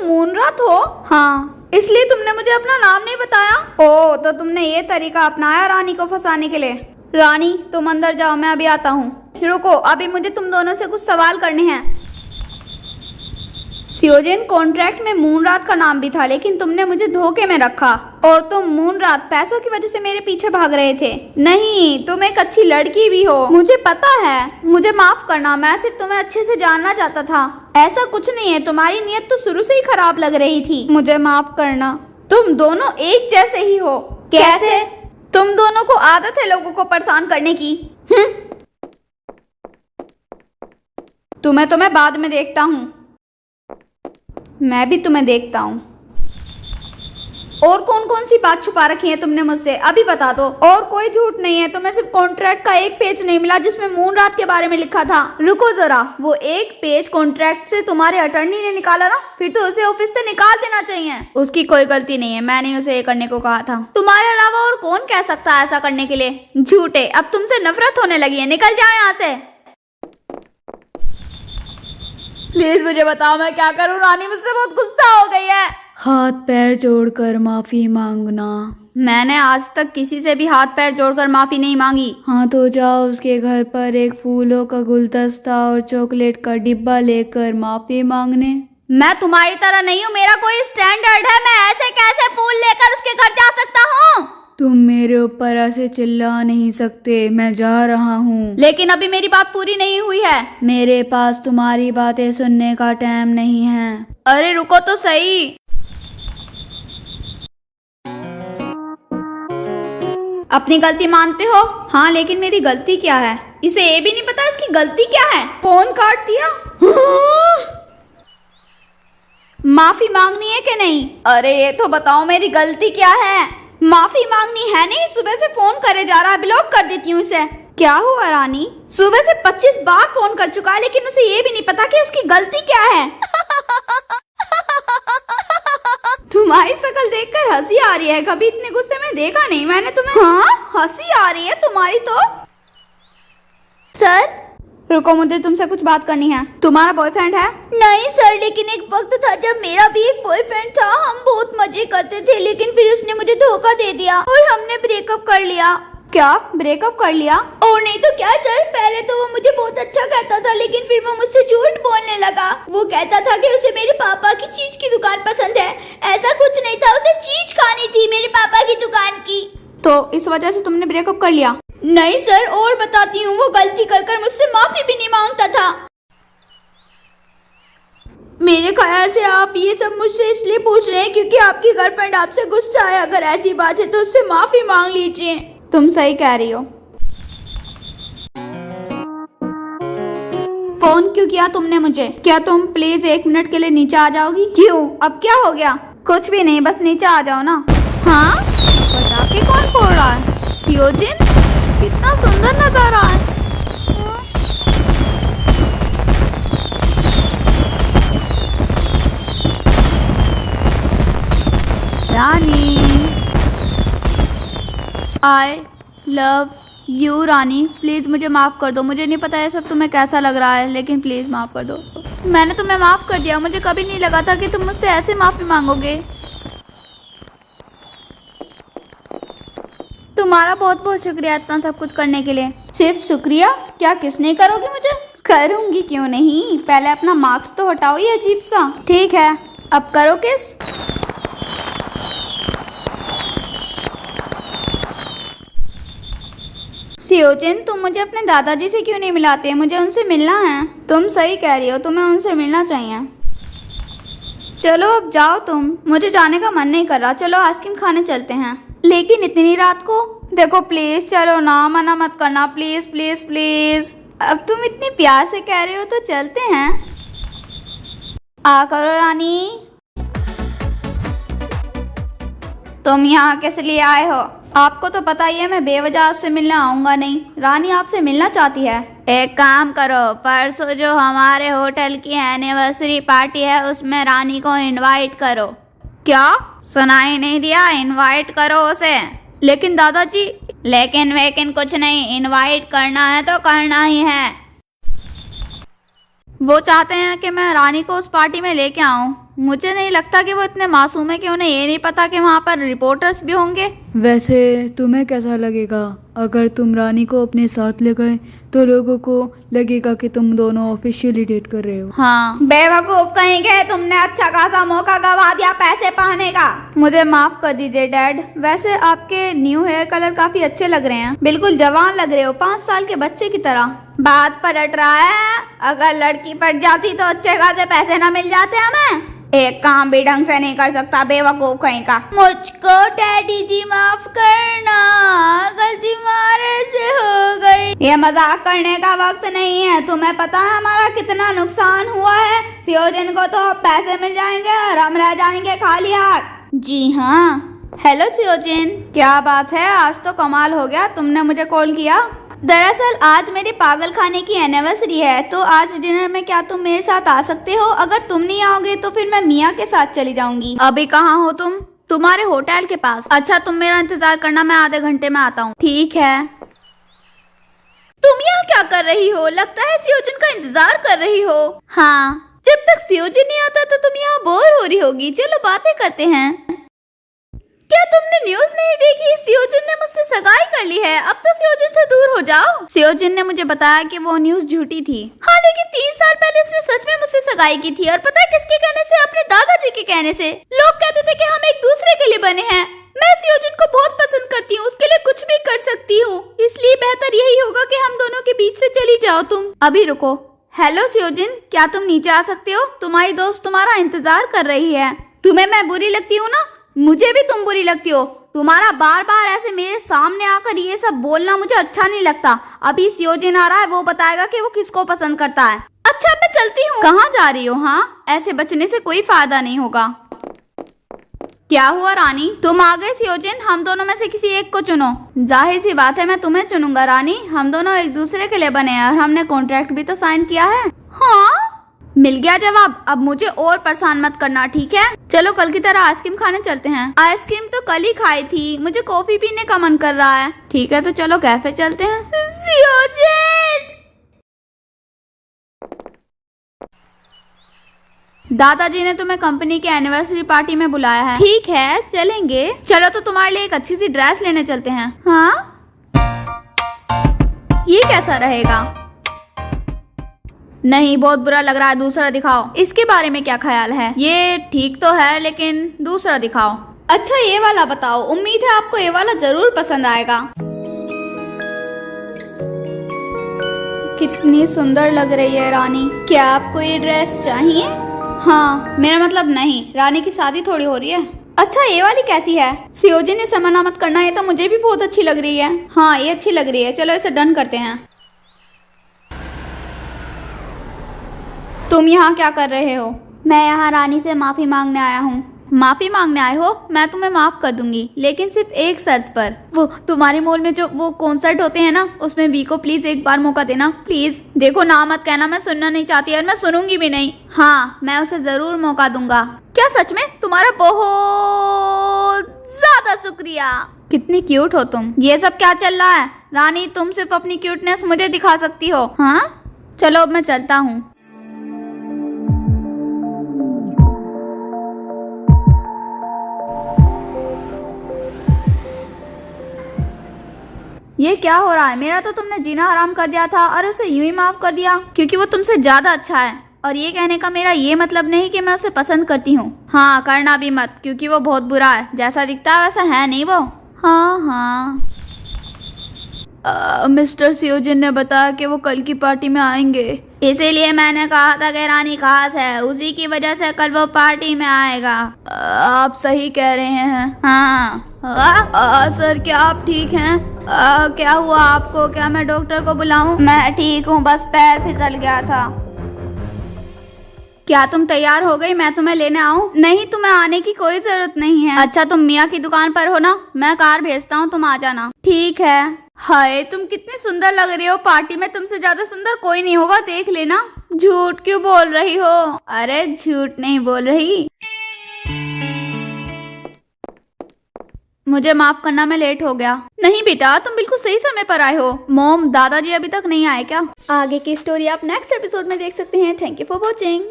Moon रात हो? हाँ, इसलिए तुमने मुझे अपना नाम नहीं बताया? ओ, तो तुमने ये तरीका अपनाया रानी को फंसाने के लिए। रानी, तुम अंदर जाओ, मैं अभी आता हूँ। रुको, अभी मुझे तुम दोनों से कुछ सवाल करने हैं। सियोजिन, कॉन्ट्रैक्ट में मून रात का नाम भी था, लेकिन तुमने मुझे धोखे में रखा और तुम मून रात पैसों की वजह से मेरे पीछे भाग रहे थे। नहीं, तुम एक अच्छी लड़की भी हो, मुझे पता है। मुझे माफ करना, मैं सिर्फ तुम्हें अच्छे से जानना चाहता था। ऐसा कुछ नहीं है, तुम्हारी नीयत तो शुरू से ही खराब लग रही थी। मुझे माफ करना। तुम दोनों एक जैसे ही हो। कैसे? तुम दोनों को आदत है लोगों को परेशान करने की। तुम्हें बाद में देखता हूँ। मैं भी तुम्हें देखता हूँ। और कौन कौन सी बात छुपा रखी है तुमने मुझसे, अभी बता दो। और कोई झूठ नहीं है, तुम्हें सिर्फ कॉन्ट्रैक्ट का एक पेज नहीं मिला जिसमें मून रात के बारे में लिखा था। रुको जरा, वो एक पेज कॉन्ट्रैक्ट से तुम्हारे अटर्नी ने निकाला ना, फिर तो उसे ऑफिस से निकाल देना चाहिए। उसकी कोई गलती नहीं है, मैंने उसे ये करने को कहा था। तुम्हारे अलावा और कौन कह सकता है ऐसा करने के लिए? झूठे, अब तुमसे नफरत होने लगी है, निकल जाओ यहाँ से। प्लीज मुझे बताओ, मैं क्या करूं? रानी मुझसे बहुत गुस्सा हो गई है। हाथ पैर जोड़कर माफी मांगना। मैंने आज तक किसी से भी हाथ पैर जोड़कर माफी नहीं मांगी। हाँ तो जाओ उसके घर पर एक फूलों का गुलदस्ता और चॉकलेट का डिब्बा लेकर माफी मांगने। मैं तुम्हारी तरह नहीं हूँ, मेरा कोई स्टैंडर्ड है। मैं ऐसे कैसे फूल लेकर उसके घर जा सकता हूँ? तुम मेरे ऊपर ऐसे चिल्ला नहीं सकते, मैं जा रहा हूँ। लेकिन अभी मेरी बात पूरी नहीं हुई है। मेरे पास तुम्हारी बातें सुनने का टाइम नहीं है। अरे रुको तो सही। अपनी गलती मानते हो? हाँ, लेकिन मेरी गलती क्या है? इसे ये भी नहीं पता इसकी गलती क्या है। फोन काट दिया। माफी मांगनी है कि नहीं? अरे ये तो बताओ, मेरी गलती क्या है? माफी मांगनी है नहीं, सुबह से फोन करे जा रहा है, ब्लॉक कर देती हूँ इसे। क्या हुआ रानी? सुबह से 25 बार फोन कर चुका है, लेकिन उसे ये भी नहीं पता कि उसकी गलती क्या है। तुम्हारी शक्ल देखकर हंसी आ रही है, कभी इतने गुस्से में देखा नहीं मैंने तुम्हें। हाँ, हंसी आ रही है तुम्हारी तो। सर रुको, मुझे तुमसे कुछ बात करनी है। तुम्हारा बॉयफ्रेंड है? नहीं सर, लेकिन एक वक्त था जब मेरा भी एक बॉयफ्रेंड था। हम बहुत मजे करते थे, लेकिन फिर उसने मुझे धोखा दे दिया और हमने ब्रेकअप कर लिया। क्या ब्रेकअप कर लिया? और नहीं तो क्या सर, पहले तो वो मुझे बहुत अच्छा कहता था, लेकिन फिर वो मुझसे झूठ बोलने लगा। वो कहता था कि उसे मेरे पापा की चीज की दुकान पसंद है। ऐसा कुछ नहीं था, उसे चीज खानी थी मेरे पापा की दुकान की। तो इस वजह से तुमने ब्रेकअप कर लिया? नहीं सर, और बताती हूँ, वो गलती कर मुझसे माफी भी नहीं मांगता था। मेरे ख्याल से आप ये सब मुझसे इसलिए पूछ रहे हैं क्योंकि आपकी गर्लफ्रेंड आपसे गुस्सा है। अगर ऐसी बात है तो उससे माफी मांग लीजिए। तुम सही कह रही हो। फोन क्यों किया तुमने मुझे? क्या तुम प्लीज 1 मिनट के लिए नीचे आ जाओगी? क्यों, अब क्या हो गया? कुछ भी नहीं, बस नीचे आ जाओ ना। हाँ, पटाखे कौन फोड़ रहा है? सियोजिन, कितना सुंदर नजारा है। Rani, I love you. Rani please मुझे माफ कर दो। मुझे नहीं पता ये सब तुम्हें कैसा लग रहा है, लेकिन प्लीज माफ कर दो। मैंने तुम्हें माफ कर दिया। मुझे कभी नहीं लगा था कि तुम मुझसे ऐसे माफी मांगोगे। तुम्हारा बहुत बहुत शुक्रिया इतना सब कुछ करने के लिए। सिर्फ शुक्रिया? क्या किस नहीं करोगी मुझे? करूंगी, क्यों नहीं। पहले अपना मार्क्स तो हटाओ, ये अजीब सा। ठीक है, अब करो किस। सियोजिन, तुम मुझे अपने दादाजी से क्यों नहीं मिलाते? मुझे उनसे मिलना है। तुम सही कह रही हो, तुम्हें उनसे मिलना चाहिए। चलो अब जाओ तुम, मुझे जाने का मन नहीं कर रहा। चलो आइसक्रीम खाने चलते हैं। लेकिन इतनी रात को? देखो प्लीज चलो ना, मना मत करना, प्लीज प्लीज प्लीज। अब तुम इतनी प्यार से कह रहे हो तो चलते हैं। आ करो रानी। तुम यहाँ किस लिए आए हो? आपको तो पता ही है मैं बेवजह आपसे मिलने आऊंगा नहीं। रानी आपसे मिलना चाहती है। एक काम करो, परसों जो हमारे होटल की एनिवर्सरी पार्टी है उसमें रानी को इनवाइट करो। क्या सुनाई नहीं दिया? इनवाइट करो उसे। लेकिन दादाजी। लेकिन वेकिन कुछ नहीं, इनवाइट करना है तो करना ही है। वो चाहते हैं कि मैं रानी को उस पार्टी में लेके आऊं। मुझे नहीं लगता कि वो इतने मासूम है कि उन्हें ये नहीं पता कि वहाँ पर रिपोर्टर्स भी होंगे। वैसे तुम्हें कैसा लगेगा अगर तुम रानी को अपने साथ ले गए तो लोगों को लगेगा कि तुम दोनों ऑफिशियली डेट कर रहे हो। हाँ, बेवकूफ कहीं गए, तुमने अच्छा खासा मौका गवा दिया पैसे पाने का। मुझे माफ कर दीजिए डैड। वैसे आपके न्यू हेयर कलर काफी अच्छे लग रहे हैं, बिल्कुल जवान लग रहे हो, 5 साल के बच्चे की तरह। बात पलट रहा है, अगर लड़की पट जाती तो अच्छे खासे पैसे न मिल जाते हमें। एक काम भी ढंग से नहीं कर सकता, बेवकूफ कहीं का। मुझको डैडी जी माफ करना, गलती हमारे से हो गई। ये मजाक करने का वक्त नहीं है। तुम्हें पता है हमारा कितना नुकसान हुआ है। सियोजिन को तो पैसे मिल जाएंगे और हम रह जाएंगे खाली हाथ। जी हाँ। हेलो सियोजिन, क्या बात है, आज तो कमाल हो गया, तुमने मुझे कॉल किया। दरअसल आज मेरे पागल खाने की एनिवर्सरी है, तो आज डिनर में क्या तुम मेरे साथ आ सकते हो? अगर तुम नहीं आओगे तो फिर मैं मिया के साथ चली जाऊंगी। अभी कहाँ हो तुम? तुम्हारे होटल के पास। अच्छा, तुम मेरा इंतजार करना, मैं आधे घंटे में आता हूँ। ठीक है। तुम यहाँ क्या कर रही हो? लगता है सियोजिन का इंतजार कर रही हो। हाँ, जब तक सियोजिन नहीं आता तो तुम यहाँ बोर हो रही होगी। चलो बातें करते हैं। क्या तुमने न्यूज नहीं देखी? सियोजिन ने मुझसे सगाई कर ली है। अब तो सियोजिन से दूर हो जाओ। सियोजिन ने मुझे बताया कि वो न्यूज झूठी थी। हाँ, लेकिन 3 साल पहले उसने सच में मुझसे सगाई की थी। और पता है किसके कहने से? अपने दादाजी के कहने से। लोग कहते थे कि हम एक दूसरे के लिए बने हैं। मैं सियोजिन को बहुत पसंद करती हूँ, उसके लिए कुछ भी कर सकती हूँ। इसलिए बेहतर यही होगा कि हम दोनों के बीच से चली जाओ तुम। अभी रुको। हेलो सियोजिन, क्या तुम नीचे आ सकते हो? तुम्हारी दोस्त तुम्हारा इंतजार कर रही है। तुम्हें मैं बुरी लगती हूँ ना? मुझे भी तुम बुरी लगती हो। तुम्हारा बार बार ऐसे मेरे सामने आकर ये सब बोलना मुझे अच्छा नहीं लगता। अभी सियोजिन आ रहा है, वो बताएगा कि वो किसको पसंद करता है। अच्छा, मैं चलती हूँ। कहाँ जा रही हो? हाँ, ऐसे बचने से कोई फायदा नहीं होगा। क्या हुआ रानी, तुम आ गए? सियोजिन, हम दोनों में से किसी एक को चुनो। जाहिर सी बात है मैं तुम्हें चुनूंगा रानी। हम दोनों एक दूसरे के लिए बने हैं और हमने कॉन्ट्रैक्ट भी तो साइन किया है। हाँ, मिल गया जवाब। अब मुझे और परेशान मत करना, ठीक है? चलो कल की तरह आइसक्रीम खाने चलते हैं। आइसक्रीम तो कल ही खाई थी, मुझे कॉफी पीने का मन कर रहा है। ठीक है, तो चलो कैफे चलते हैं। सियोजिन! दादाजी ने तुम्हें कंपनी के एनिवर्सरी पार्टी में बुलाया है। ठीक है, चलेंगे। चलो तो तुम्हारे लिए एक अच्छी सी ड्रेस लेने चलते हैं। हाँ, ये कैसा रहेगा? नहीं, बहुत बुरा लग रहा है, दूसरा दिखाओ। इसके बारे में क्या ख्याल है? ये ठीक तो है, लेकिन दूसरा दिखाओ। अच्छा, ये वाला बताओ। उम्मीद है आपको ये वाला जरूर पसंद आएगा। कितनी सुंदर लग रही है रानी। क्या आपको ये ड्रेस चाहिए? हाँ, मेरा मतलब नहीं, रानी की शादी थोड़ी हो रही है। अच्छा, ये वाली कैसी है? सियोजिन ने मना मत करना, ये तो मुझे भी बहुत अच्छी लग रही है। हाँ, ये अच्छी लग रही है, चलो इसे डन करते हैं। तुम यहाँ क्या कर रहे हो? मैं यहाँ रानी से माफी मांगने आया हूँ। माफी मांगने आए हो? मैं तुम्हें माफ कर दूंगी, लेकिन सिर्फ एक शर्त पर। वो तुम्हारे मॉल में जो वो कॉन्सर्ट होते हैं ना, उसमें वी को प्लीज एक बार मौका देना, प्लीज। देखो, ना मत कहना, मैं सुनना नहीं चाहती और मैं सुनूंगी भी नहीं। हाँ, मैं उसे जरूर मौका दूंगा। क्या सच में? तुम्हारा बहुत ज्यादा शुक्रिया। कितनी क्यूट हो तुम। ये सब क्या चल रहा है? रानी, तुम सिर्फ अपनी क्यूटनेस मुझे दिखा सकती हो। हाँ, चलो अब मैं चलता हूँ। ये क्या हो रहा है? मेरा तो तुमने जीना हराम कर दिया था और उसे यूं ही माफ कर दिया क्योंकि वो तुमसे ज्यादा अच्छा है। और ये कहने का मेरा ये मतलब नहीं कि मैं उसे पसंद करती हूँ। हाँ, करना भी मत, क्योंकि वो बहुत बुरा है। जैसा दिखता है वैसा है नहीं वो। हाँ हाँ, मिस्टर सियोजिन ने बताया कि वो कल की पार्टी में आएंगे, इसीलिए मैंने कहा था कि रानी खास है, उसी की वजह से कल वो पार्टी में आएगा। आप सही कह रहे हैं। हाँ। सर, क्या आप ठीक हैं? क्या हुआ आपको? क्या मैं डॉक्टर को बुलाऊं? मैं ठीक हूँ, बस पैर फिसल गया था। क्या तुम तैयार हो गई? मैं तुम्हें लेने आऊं? नहीं, तुम्हें आने की कोई जरूरत नहीं है। अच्छा, तुम मिया की दुकान पर हो ना? मैं कार भेजता हूँ, तुम आ जाना। ठीक है। हाय, तुम कितनी सुंदर लग रही हो। पार्टी में तुमसे ज्यादा सुंदर कोई नहीं होगा, देख लेना। झूठ क्यों बोल रही हो? अरे झूठ नहीं बोल रही। मुझे माफ करना, मैं लेट हो गया। नहीं बेटा, तुम बिल्कुल सही समय पर आए हो। मॉम, दादाजी अभी तक नहीं आए क्या? आगे की स्टोरी आप नेक्स्ट एपिसोड में देख सकते हैं। Thank you for watching.